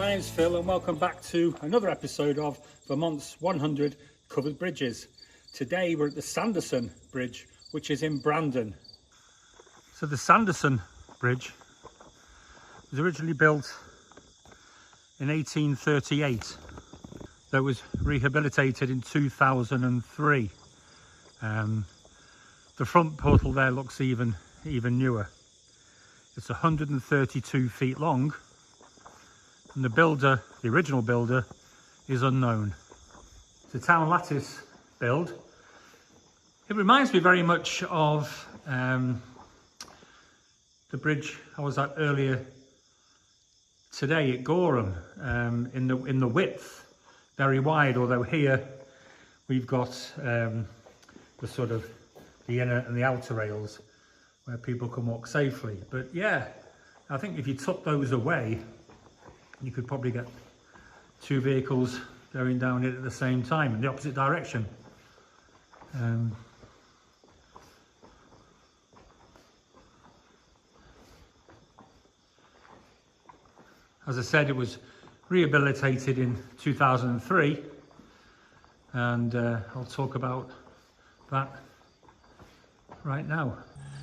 my name's Phil and welcome back to another episode of Vermont's 100 Covered Bridges. Today we're at the Sanderson Bridge, which is in Brandon. So the Sanderson Bridge was originally built in 1838, though it was rehabilitated in 2003. The front portal there looks even newer. It's 132 feet long, and the original builder, is unknown. The town lattice build. It reminds me very much of the bridge I was at earlier today at Gorham, in the width, very wide, although here we've got the sort of the inner and the outer rails where people can walk safely. But yeah, I think if you took those away, you could probably get two vehicles going down it at the same time in the opposite direction. As I said, it was rehabilitated in 2003, and I'll talk about that right now.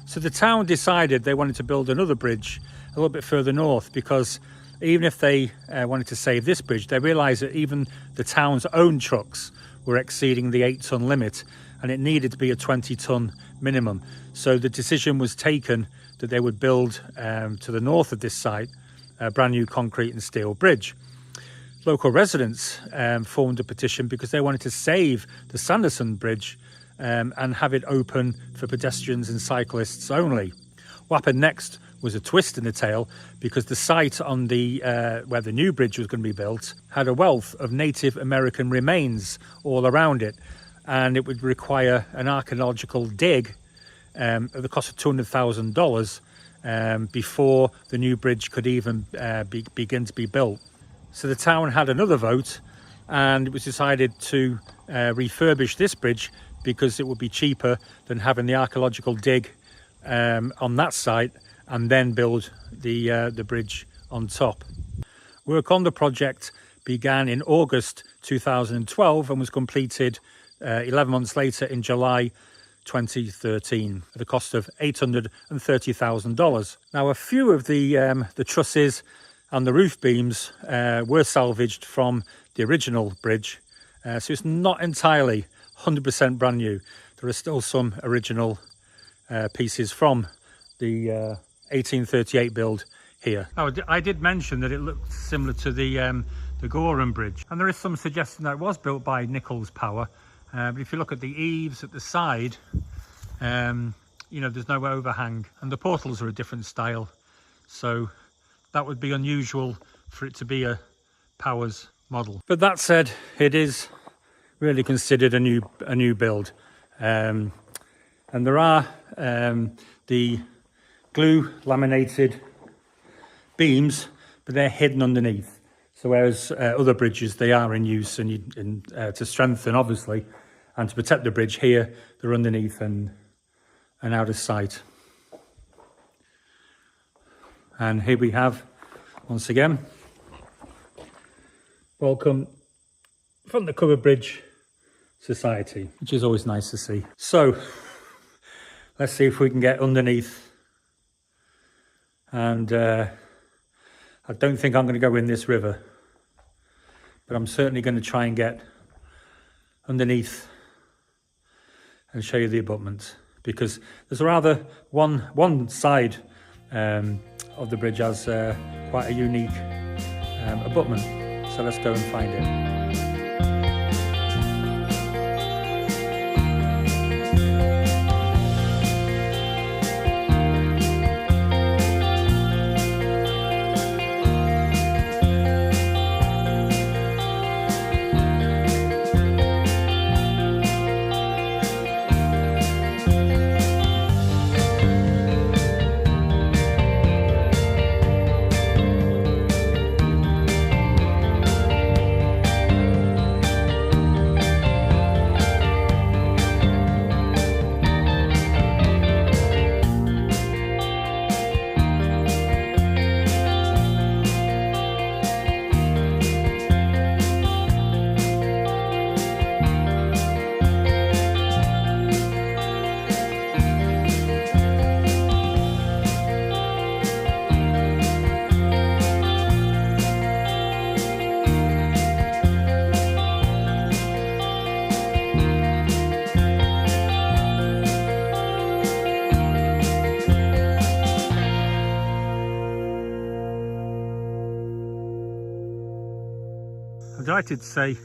So the town decided they wanted to build another bridge a little bit further north, because even if they wanted to save this bridge, they realised that even the town's own trucks were exceeding the 8-ton limit, and it needed to be a 20-ton minimum. So the decision was taken that they would build to the north of this site a brand new concrete and steel bridge. Local residents formed a petition because they wanted to save the Sanderson Bridge and have it open for pedestrians and cyclists only. What happened next was a twist in the tale, because the site on the where the new bridge was going to be built had a wealth of Native American remains all around it, and it would require an archaeological dig at the cost of $200,000 before the new bridge could even begin to be built. So the town had another vote, and it was decided to refurbish this bridge because it would be cheaper than having the archaeological dig on that site and then build the bridge on top. Work on the project began in August 2012 and was completed 11 months later in July 2013 at a cost of $830,000. Now, a few of the trusses and the roof beams were salvaged from the original bridge, so it's not entirely 100% brand new. There are still some original pieces from the 1838 build here. Now, I did mention that it looked similar to the Gorham Bridge, and there is some suggestion that it was built by Nichols Power. But if you look at the eaves at the side, you know, there's no overhang, and the portals are a different style, so that would be unusual for it to be a Powers model. But that said, it is really considered a new build, and there are the glue laminated beams, but they're hidden underneath. So whereas other bridges, they are in use and to strengthen, obviously, and to protect the bridge, here they're underneath and out of sight. And here we have, once again, welcome from the Covered Bridge Society, which is always nice to see. So let's see if we can get underneath, and I don't think I'm going to go in this river, but I'm certainly going to try and get underneath and show you the abutment, because there's a rather one side of the bridge has quite a unique abutment. So let's go and find it. delighted to say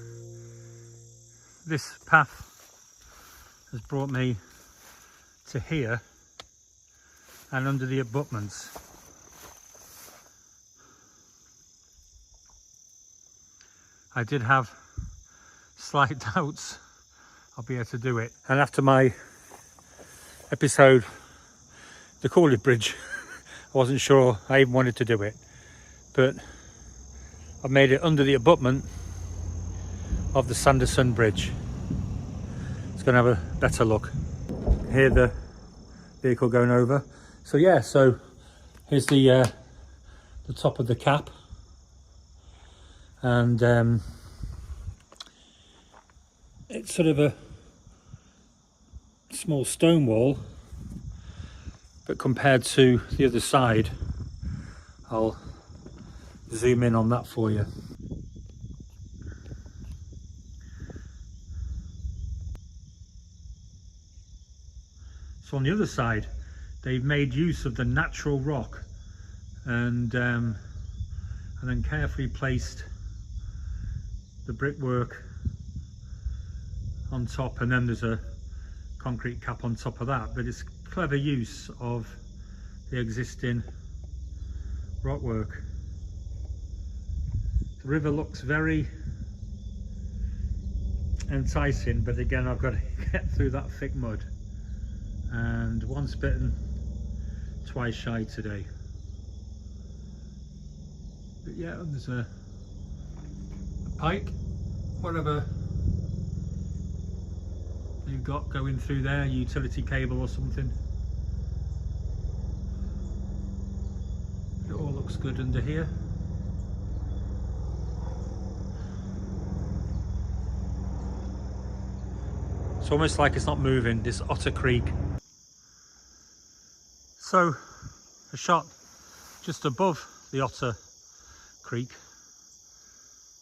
this path has brought me to here and under the abutments. I did have slight doubts I'll be able to do it, and after my episode the Coolidge Bridge I wasn't sure I even wanted to do it, but I've made it under the abutment of the Sanderson Bridge. It's going to have a better look. Hear the vehicle going over. So yeah, so here's the top of the cap, and it's sort of a small stone wall, but compared to the other side, I'll zoom in on that for you. So on the other side, they've made use of the natural rock and then carefully placed the brickwork on top, and then there's a concrete cap on top of that, but it's clever use of the existing rock work. The river looks very enticing, but again I've got to get through that thick mud, and once bitten twice shy today. But yeah, there's a pike, whatever you've got going through there, utility cable or something. It all looks good under here. It's almost like it's not moving, this Otter Creek. So a shot just above the Otter Creek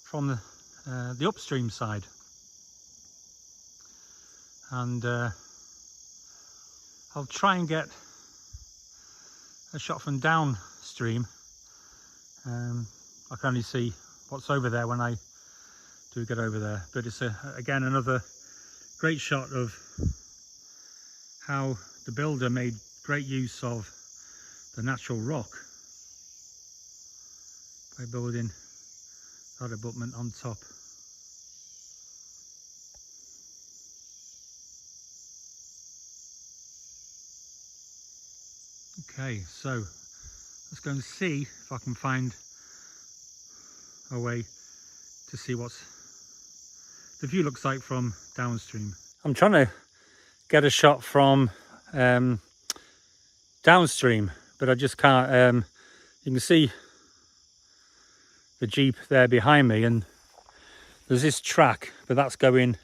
from the upstream side, and I'll try and get a shot from downstream. I can only see what's over there when I do get over there, but it's again another great shot of how the builder made great use of the natural rock by building that abutment on top. Okay, so let's go and see if I can find a way to see what the view looks like from downstream. I'm trying to get a shot from downstream, but I just can't. You can see the Jeep there behind me, and there's this track, but that's going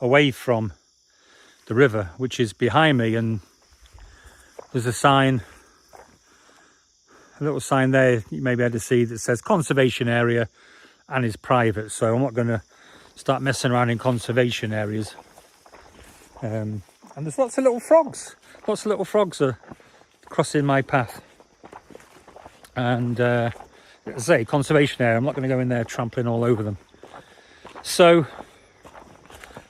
away from the river, which is behind me, and there's a sign, a little sign there you may be able to see that says conservation area and is private, so I'm not going to start messing around in conservation areas. And there's lots of little frogs. Lots of little frogs are crossing my path. And as I say, conservation area, I'm not going to go in there trampling all over them. So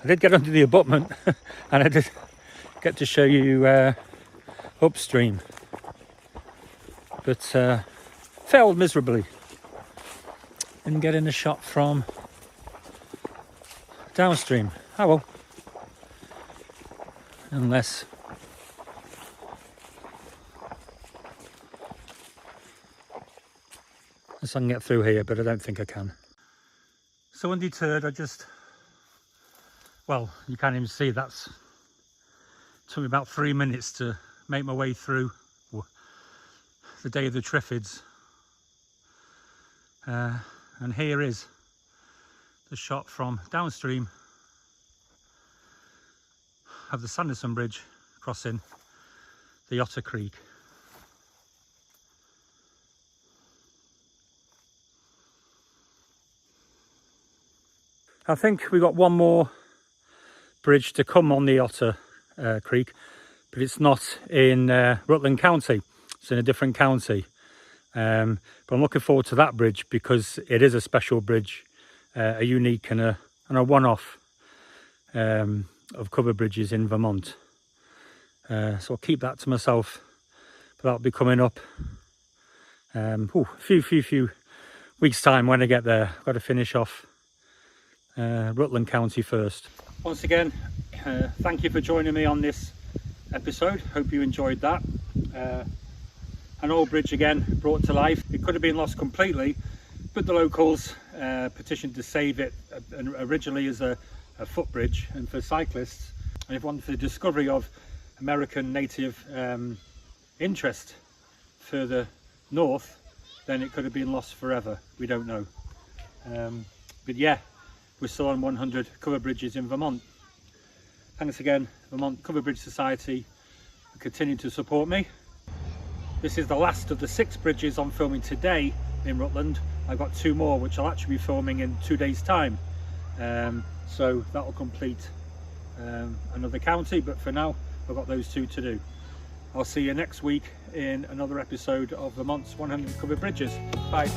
I did get under the abutment and I did get to show you upstream, but failed miserably in getting a shot from downstream. Oh well, unless I can get through here, but I don't think I can. So undeterred, I just, well, you can't even see, that's took me about 3 minutes to make my way through the day of the Triffids, and here is the shot from downstream of the Sanderson Bridge crossing the Otter Creek. I think we've got one more bridge to come on the Otter Creek, but it's not in Rutland County, it's in a different county. But I'm looking forward to that bridge because it is a special bridge a unique and a one-off of covered bridges in Vermont. So I'll keep that to myself, but that'll be coming up a few weeks time when I get there. I've got to finish off Rutland County first. Once again, thank you for joining me on this episode. Hope you enjoyed that. An old bridge again brought to life. It could have been lost completely, but the locals petitioned to save it originally as a footbridge and for cyclists, and if one for the discovery of American native interest further north, then it could have been lost forever. We don't know. But yeah, we're still on 100 covered bridges in Vermont. Thanks again, Vermont Covered Bridge Society, for continuing to support me. This is the last of the 6 bridges I'm filming today in Rutland. I've got 2 more which I'll actually be filming in 2 days time. So that will complete another county, but for now I've got those 2 to do. I'll see you next week in another episode of Vermont's 100 Covered Bridges. Bye.